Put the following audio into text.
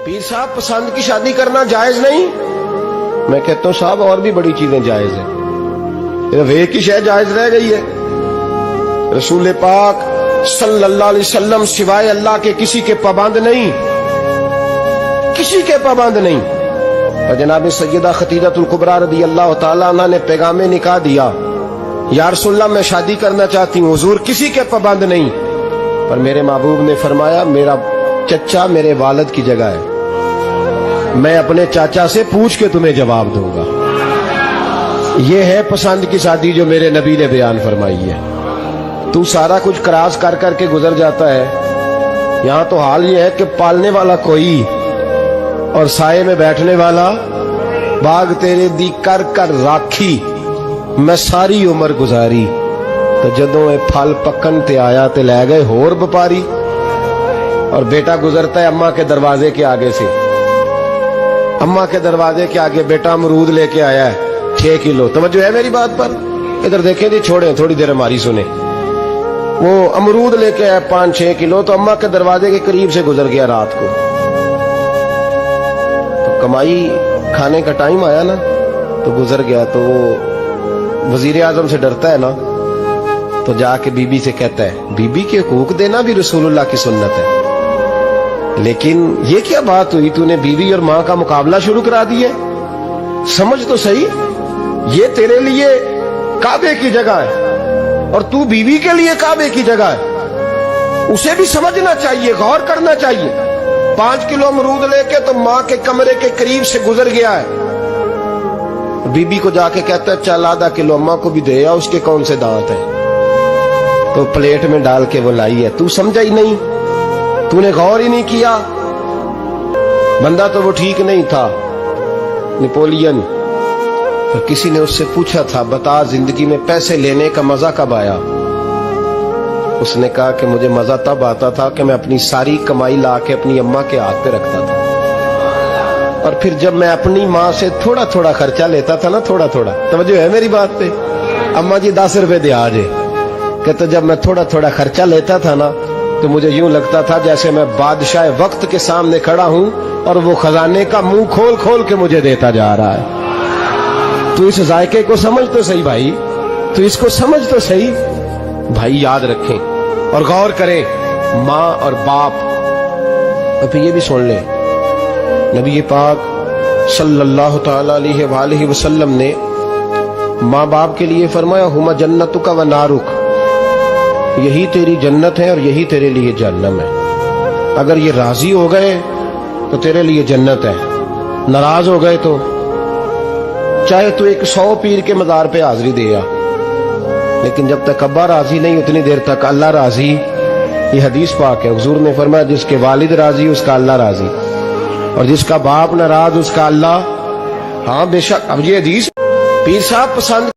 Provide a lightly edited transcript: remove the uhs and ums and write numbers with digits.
پیر صاحب پسند کی شادی کرنا جائز نہیں؟ میں کہتا ہوں صاحب اور بھی بڑی چیزیں جائز ہیں، صرف ایک ہی شے جائز رہ گئی ہے۔ رسول پاک صلی اللہ علیہ وسلم سوائے اللہ کے کسی کے پابند نہیں، کسی کے پابند نہیں۔ اور جناب سیدہ خدیجہ الکبریٰ رضی اللہ تعالیٰ عنہ نے پیغام نکاح دیا، یا رسول اللہ میں شادی کرنا چاہتی ہوں، حضور کسی کے پابند نہیں، پر میرے محبوب نے فرمایا میرا چچا میرے والد کی جگہ ہے، میں اپنے چاچا سے پوچھ کے تمہیں جواب دوں گا۔ یہ ہے پسند کی شادی جو میرے نبی نے بیان فرمائی ہے۔ تو سارا کچھ کراس کر کر کے گزر جاتا ہے، یہاں تو حال یہ ہے کہ پالنے والا کوئی اور سائے میں بیٹھنے والا، باغ تیرے دی کر کر راکھی میں ساری عمر گزاری، تو جدوں اے پھل پکن تے آیا تے لے گئے ہور بپاری۔ اور بیٹا گزرتا ہے اماں کے دروازے کے آگے سے، اماں کے دروازے کے آگے بیٹا امرود لے کے آیا ہے 6 کلو۔ توجہ ہے میری بات پر؟ ادھر دیکھیں جی، چھوڑیں تھوڑی دیر ہماری سنیں۔ وہ امرود لے کے آیا 5-6 کلو، تو اماں کے دروازے کے قریب سے گزر گیا رات کو، تو کمائی کھانے کا ٹائم آیا نا، تو گزر گیا۔ تو وہ وزیر اعظم سے ڈرتا ہے نا، تو جا کے بی بی سے کہتا ہے بی بی کے حقوق دینا بھی رسول اللہ کی سنت ہے، لیکن یہ کیا بات ہوئی، تو نے بیوی اور ماں کا مقابلہ شروع کرا دیا؟ سمجھ تو صحیح، یہ تیرے لیے کعبے کی جگہ ہے اور تو بیوی کے لیے کعبے کی جگہ ہے، اسے بھی سمجھنا چاہیے، غور کرنا چاہیے۔ 5 کلو امرود لے کے تو ماں کے کمرے کے قریب سے گزر گیا ہے، بی بی کو جا کے کہتا ہے چل آدھا کلو اماں کو بھی دے آ، اس کے کون سے دانت ہیں، تو پلیٹ میں ڈال کے وہ لائی ہے۔ تو سمجھا ہی نہیں، تو نے غور ہی نہیں کیا۔ بندہ تو وہ ٹھیک نہیں تھا، نیپولین، اور کسی نے اس سے پوچھا تھا بتا زندگی میں پیسے لینے کا مزہ کب آیا؟ اس نے کہا کہ مجھے مزہ تب آتا تھا کہ میں اپنی ساری کمائی لا کے اپنی اماں کے ہاتھ پہ رکھتا تھا، اور پھر جب میں اپنی ماں سے تھوڑا تھوڑا خرچہ لیتا تھا نا، تھوڑا تھوڑا، توجہ ہے میری بات پہ؟ اماں جی 10 روپے دے آ جے، کہتا جب میں تھوڑا تھوڑا خرچہ لیتا تھا نا، تو مجھے یوں لگتا تھا جیسے میں بادشاہ وقت کے سامنے کھڑا ہوں اور وہ خزانے کا منہ کھول کھول کے مجھے دیتا جا رہا ہے۔ تو اس ذائقے کو سمجھ تو صحیح بھائی، تو اس کو سمجھ تو صحیح بھائی، یاد رکھیں اور غور کریں۔ ماں اور باپ، اور پھر یہ بھی سن لیں، نبی پاک صلی اللہ تعالی علیہ وآلہ وسلم نے ماں باپ کے لیے فرمایا ہما جنتک و نارک، یہی تیری جنت ہے اور یہی تیرے لیے جہنم ہے۔ اگر یہ راضی ہو گئے تو تیرے لیے جنت ہے، ناراض ہو گئے تو چاہے تو 100 پیر کے مزار پہ حاضری دے آ، لیکن جب تک ابا راضی نہیں اتنی دیر تک اللہ راضی۔ یہ حدیث پاک ہے، حضور نے فرمایا جس کے والد راضی اس کا اللہ راضی، اور جس کا باپ ناراض اس کا اللہ۔ ہاں بے شک، اب یہ حدیث، پیر صاحب پسند